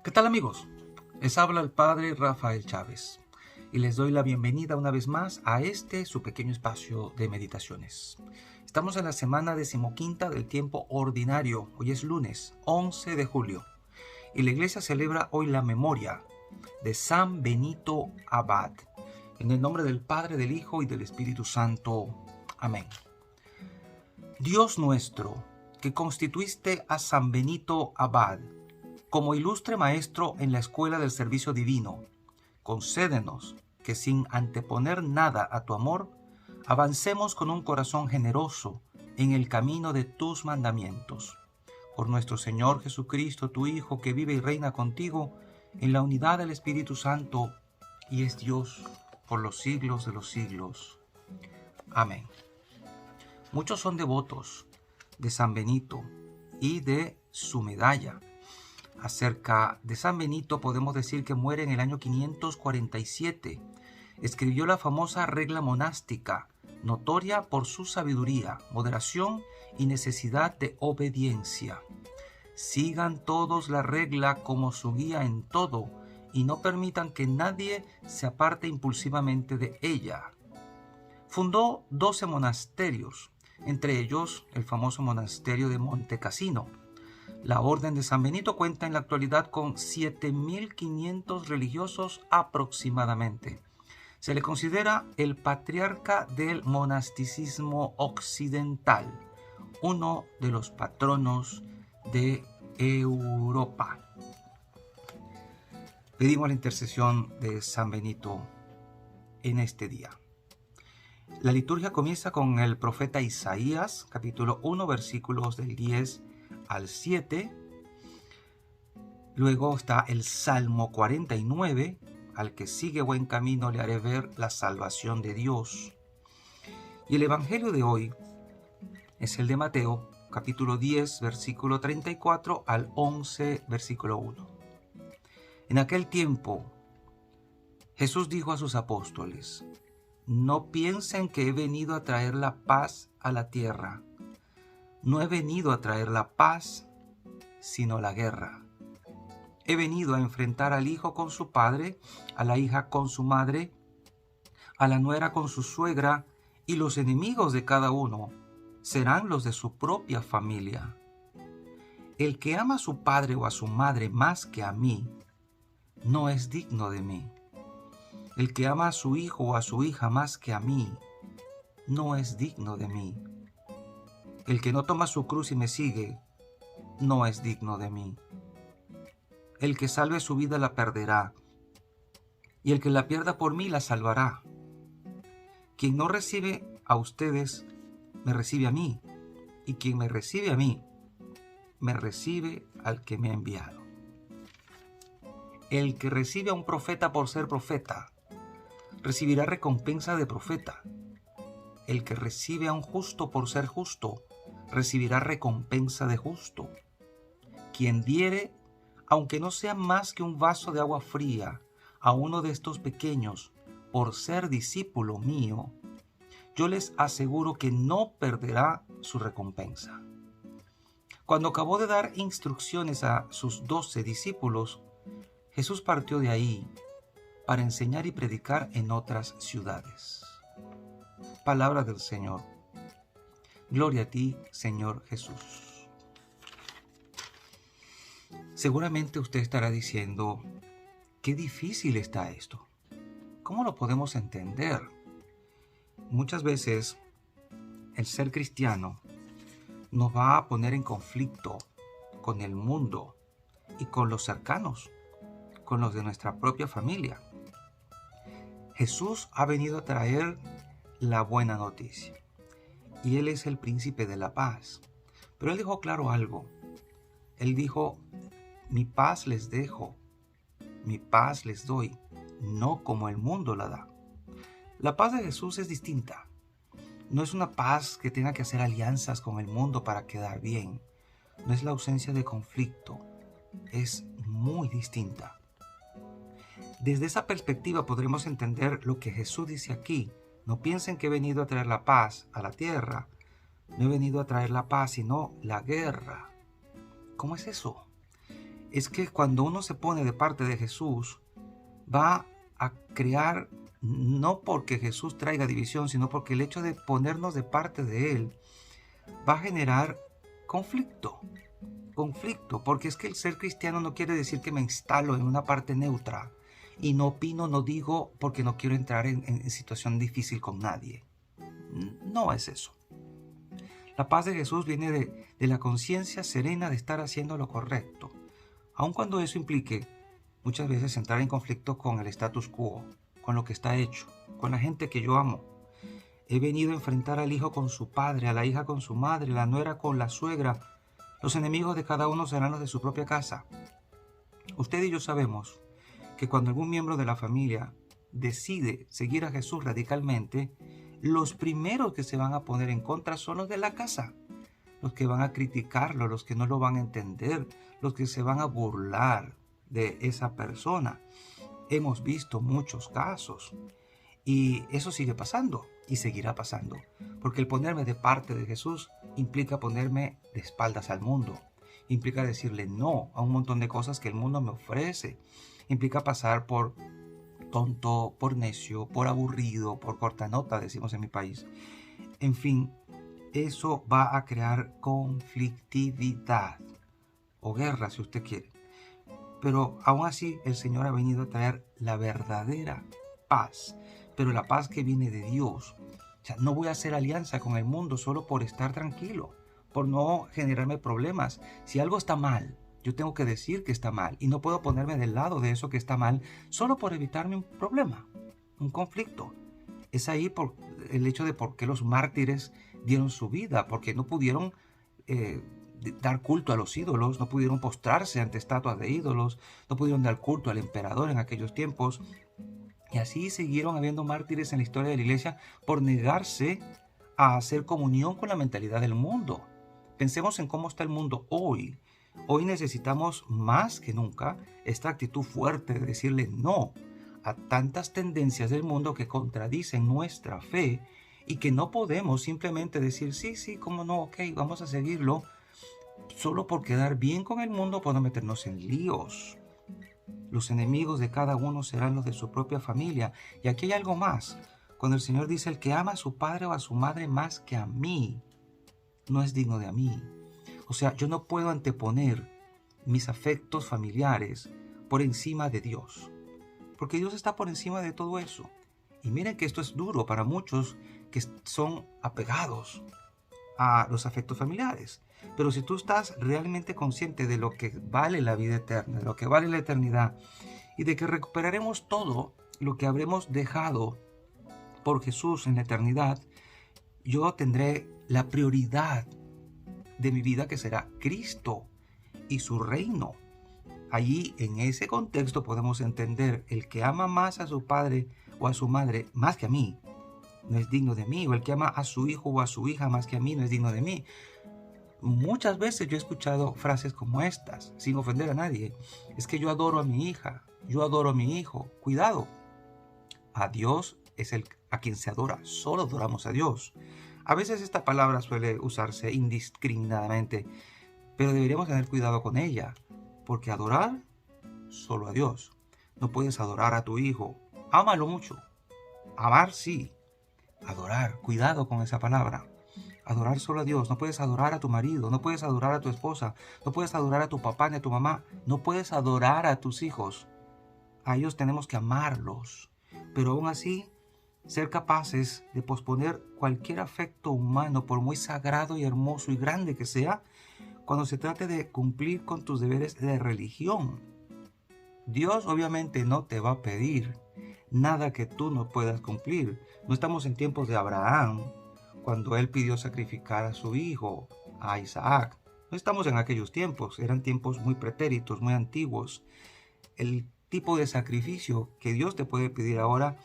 ¿Qué tal, amigos? Les habla el padre Rafael Chávez y les doy la bienvenida una vez más a su pequeño espacio de meditaciones. Estamos en la semana 15ª del tiempo ordinario. Hoy es lunes 11 de julio y la iglesia celebra hoy la memoria de San Benito Abad. En el nombre del Padre, del Hijo y del Espíritu Santo. Amén. Dios nuestro, que constituiste a San Benito Abad como ilustre maestro en la escuela del servicio divino, concédenos que sin anteponer nada a tu amor, avancemos con un corazón generoso en el camino de tus mandamientos. Por nuestro Señor Jesucristo, tu Hijo, que vive y reina contigo en la unidad del Espíritu Santo y es Dios por los siglos de los siglos. Amén. Muchos son devotos de San Benito y de su medalla. Acerca de San Benito podemos decir que muere en el año 547. Escribió la famosa regla monástica, notoria por su sabiduría, moderación y necesidad de obediencia. Sigan todos la regla como su guía en todo y no permitan que nadie se aparte impulsivamente de ella. Fundó 12 monasterios, entre ellos el famoso monasterio de Monte Cassino. La Orden de San Benito cuenta en la actualidad con 7.500 religiosos aproximadamente. Se le considera el patriarca del monasticismo occidental, uno de los patronos de Europa. Pedimos la intercesión de San Benito en este día. La liturgia comienza con el profeta Isaías, capítulo 1, versículos del 10 al 7. Luego está el Salmo 49, al que sigue buen camino le haré ver la salvación de Dios. Y el evangelio de hoy es el de Mateo, capítulo 10, versículo 34 al 11, versículo 1. En aquel tiempo, Jesús dijo a sus apóstoles: no piensen que he venido a traer la paz a la tierra. No he venido a traer la paz, sino la guerra. He venido a enfrentar al hijo con su padre, a la hija con su madre, a la nuera con su suegra, y los enemigos de cada uno serán los de su propia familia. El que ama a su padre o a su madre más que a mí, no es digno de mí. El que ama a su hijo o a su hija más que a mí, no es digno de mí. El que no toma su cruz y me sigue, no es digno de mí. El que salve su vida la perderá, y el que la pierda por mí la salvará. Quien no recibe a ustedes, me recibe a mí, y quien me recibe a mí, me recibe al que me ha enviado. El que recibe a un profeta por ser profeta, recibirá recompensa de profeta. El que recibe a un justo por ser justo, recibirá recompensa de justo. Quien diere, aunque no sea más que un vaso de agua fría, a uno de estos pequeños, por ser discípulo mío, yo les aseguro que no perderá su recompensa. Cuando acabó de dar instrucciones a sus 12 discípulos, Jesús partió de ahí para enseñar y predicar en otras ciudades. Palabra del Señor. Gloria a ti, Señor Jesús. Seguramente usted estará diciendo, qué difícil está esto. ¿Cómo lo podemos entender? Muchas veces el ser cristiano nos va a poner en conflicto con el mundo y con los cercanos, con los de nuestra propia familia. Jesús ha venido a traer la buena noticia y Él es el príncipe de la paz. Pero Él dejó claro algo. Él dijo, mi paz les dejo, mi paz les doy, no como el mundo la da. La paz de Jesús es distinta. No es una paz que tenga que hacer alianzas con el mundo para quedar bien. No es la ausencia de conflicto. Es muy distinta. Desde esa perspectiva podremos entender lo que Jesús dice aquí. No piensen que he venido a traer la paz a la tierra. No he venido a traer la paz, sino la guerra. ¿Cómo es eso? es que cuando uno se pone de parte de Jesús, va a crear, no porque Jesús traiga división, sino porque el hecho de ponernos de parte de Él va a generar conflicto. Conflicto, porque es que el ser cristiano no quiere decir que me instalo en una parte neutra y no opino, no digo, porque no quiero entrar en situación difícil con nadie. No es eso. La paz de Jesús viene de la conciencia serena de estar haciendo lo correcto, aun cuando eso implique muchas veces entrar en conflicto con el status quo, con lo que está hecho, con la gente que yo amo. He venido a enfrentar al hijo con su padre, a la hija con su madre, la nuera con la suegra. Los enemigos de cada uno serán los de su propia casa. Usted y yo sabemos que cuando algún miembro de la familia decide seguir a Jesús radicalmente, los primeros que se van a poner en contra son los de la casa, los que van a criticarlo, los que no lo van a entender, los que se van a burlar de esa persona. Hemos visto muchos casos y eso sigue pasando y seguirá pasando, porque el ponerme de parte de Jesús implica ponerme de espaldas al mundo, implica decirle no a un montón de cosas que el mundo me ofrece, implica pasar por tonto, por necio, por aburrido, por cortanota, decimos en mi país. En fin, eso va a crear conflictividad o guerra si usted quiere. Pero aún así el Señor ha venido a traer la verdadera paz, pero la paz que viene de Dios. O sea, no voy a hacer alianza con el mundo solo por estar tranquilo, por no generarme problemas. Si algo está mal, yo tengo que decir que está mal y no puedo ponerme del lado de eso que está mal solo por evitarme un problema, un conflicto. Es ahí por el hecho de por qué los mártires dieron su vida, porque no pudieron dar culto a los ídolos, no pudieron postrarse ante estatuas de ídolos, no pudieron dar culto al emperador en aquellos tiempos. Y así siguieron habiendo mártires en la historia de la iglesia por negarse a hacer comunión con la mentalidad del mundo. Pensemos en cómo está el mundo hoy. Hoy necesitamos más que nunca esta actitud fuerte de decirle no a tantas tendencias del mundo que contradicen nuestra fe y que no podemos simplemente decir sí, cómo no, ok, vamos a seguirlo solo por quedar bien con el mundo, por no meternos en líos. Los enemigos de cada uno serán los de su propia familia. Y aquí hay algo más. Cuando el Señor dice, el que ama a su padre o a su madre más que a mí, no es digno de mí. O sea, yo no puedo anteponer mis afectos familiares por encima de Dios. Porque Dios está por encima de todo eso. Y miren que esto es duro para muchos que son apegados a los afectos familiares. Pero si tú estás realmente consciente de lo que vale la vida eterna, de lo que vale la eternidad, y de que recuperaremos todo lo que habremos dejado por Jesús en la eternidad, yo tendré la prioridad de mi vida, que será Cristo y su reino. Allí, en ese contexto, podemos entender: el que ama más a su padre o a su madre más que a mí, no es digno de mí. O el que ama a su hijo o a su hija más que a mí, no es digno de mí. Muchas veces yo he escuchado frases como estas, sin ofender a nadie: es que yo adoro a mi hija, yo adoro a mi hijo. Cuidado, a Dios es a quien se adora, solo adoramos a Dios. A veces esta palabra suele usarse indiscriminadamente, pero deberíamos tener cuidado con ella, porque adorar solo a Dios. No puedes adorar a tu hijo, ámalo mucho. Amar sí, adorar, cuidado con esa palabra. Adorar solo a Dios. No puedes adorar a tu marido, no puedes adorar a tu esposa, no puedes adorar a tu papá ni a tu mamá, no puedes adorar a tus hijos. A ellos tenemos que amarlos, pero aún así ser capaces de posponer cualquier afecto humano, por muy sagrado y hermoso y grande que sea, cuando se trate de cumplir con tus deberes de religión. Dios obviamente no te va a pedir nada que tú no puedas cumplir. No estamos en tiempos de Abraham, cuando él pidió sacrificar a su hijo, a Isaac. No estamos en aquellos tiempos, eran tiempos muy pretéritos, muy antiguos. El tipo de sacrificio que Dios te puede pedir ahora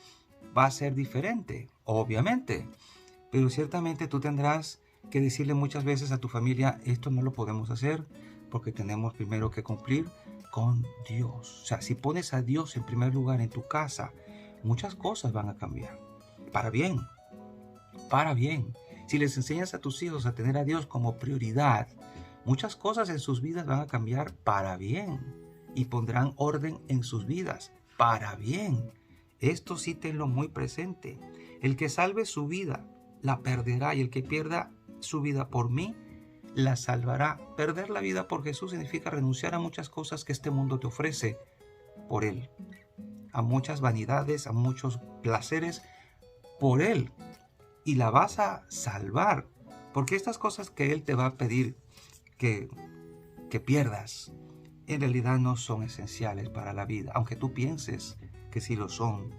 va a ser diferente, obviamente. Pero ciertamente tú tendrás que decirle muchas veces a tu familia: esto no lo podemos hacer porque tenemos primero que cumplir con Dios. O sea, si pones a Dios en primer lugar en tu casa, muchas cosas van a cambiar. Para bien. Para bien. Si les enseñas a tus hijos a tener a Dios como prioridad, muchas cosas en sus vidas van a cambiar para bien. y pondrán orden en sus vidas para bien. Esto sí tenlo muy presente. El que salve su vida la perderá, y el que pierda su vida por mí la salvará. Perder la vida por Jesús significa renunciar a muchas cosas que este mundo te ofrece por Él, a muchas vanidades, a muchos placeres por Él, y la vas a salvar, porque estas cosas que Él te va a pedir que pierdas, en realidad no son esenciales para la vida, aunque tú pienses que sí lo son.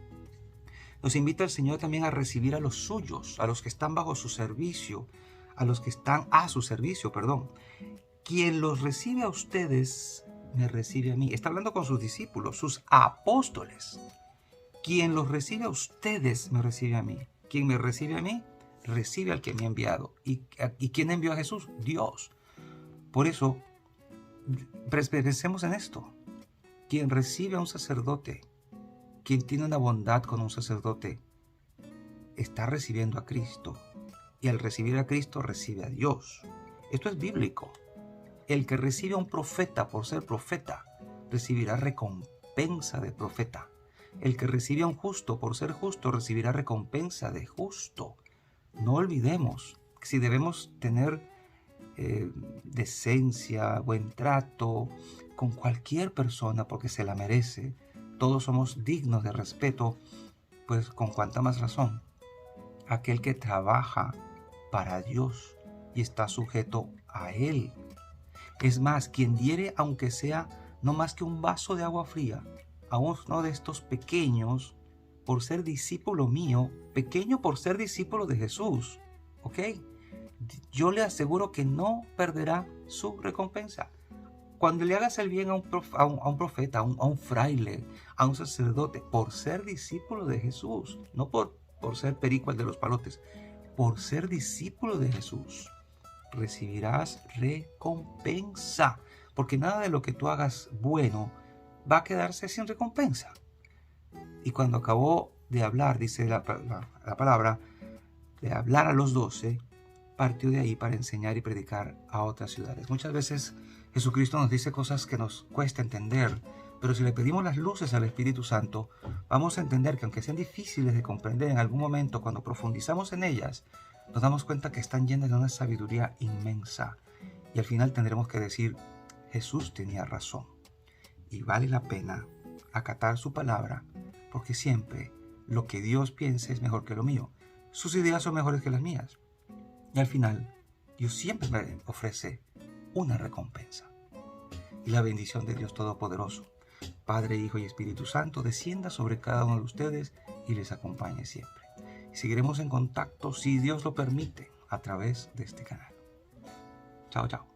Nos invita el Señor también a recibir a los suyos, a los que están bajo su servicio, a los que están a su servicio, perdón. Quien los recibe a ustedes, me recibe a mí. Está hablando con sus discípulos, sus apóstoles. Quien los recibe a ustedes, me recibe a mí. Quien me recibe a mí, recibe al que me ha enviado. ¿Y quién envió a Jesús? Dios. Por eso, pensemos en esto. Quien recibe a un sacerdote, quien tiene una bondad con un sacerdote, está recibiendo a Cristo. Y al recibir a Cristo, recibe a Dios. Esto es bíblico. El que recibe a un profeta por ser profeta, recibirá recompensa de profeta. El que recibe a un justo por ser justo, recibirá recompensa de justo. No olvidemos que si debemos tener decencia, buen trato con cualquier persona porque se la merece, todos somos dignos de respeto, pues con cuánta más razón aquel que trabaja para Dios y está sujeto a Él. Es más, quien diere, aunque sea no más que un vaso de agua fría a uno de estos pequeños, por ser discípulo mío, pequeño por ser discípulo de Jesús, ¿ok? Yo le aseguro que no perderá su recompensa. Cuando le hagas el bien a un profeta, a un fraile, a un sacerdote, por ser discípulo de Jesús, no por ser perico el de los palotes, por ser discípulo de Jesús, recibirás recompensa. Porque nada de lo que tú hagas bueno va a quedarse sin recompensa. Y cuando acabó de hablar, dice la palabra, de hablar a los 12, partió de ahí para enseñar y predicar a otras ciudades. Muchas veces Jesucristo nos dice cosas que nos cuesta entender, pero si le pedimos las luces al Espíritu Santo, vamos a entender que aunque sean difíciles de comprender en algún momento, cuando profundizamos en ellas, nos damos cuenta que están llenas de una sabiduría inmensa. Y al final tendremos que decir, Jesús tenía razón. Y vale la pena acatar su palabra, porque siempre lo que Dios piensa es mejor que lo mío. Sus ideas son mejores que las mías. Y al final, Dios siempre me ofrece una recompensa. Y la bendición de Dios Todopoderoso, Padre, Hijo y Espíritu Santo, descienda sobre cada uno de ustedes y les acompañe siempre. Y seguiremos en contacto, si Dios lo permite, a través de este canal. Chao, chao.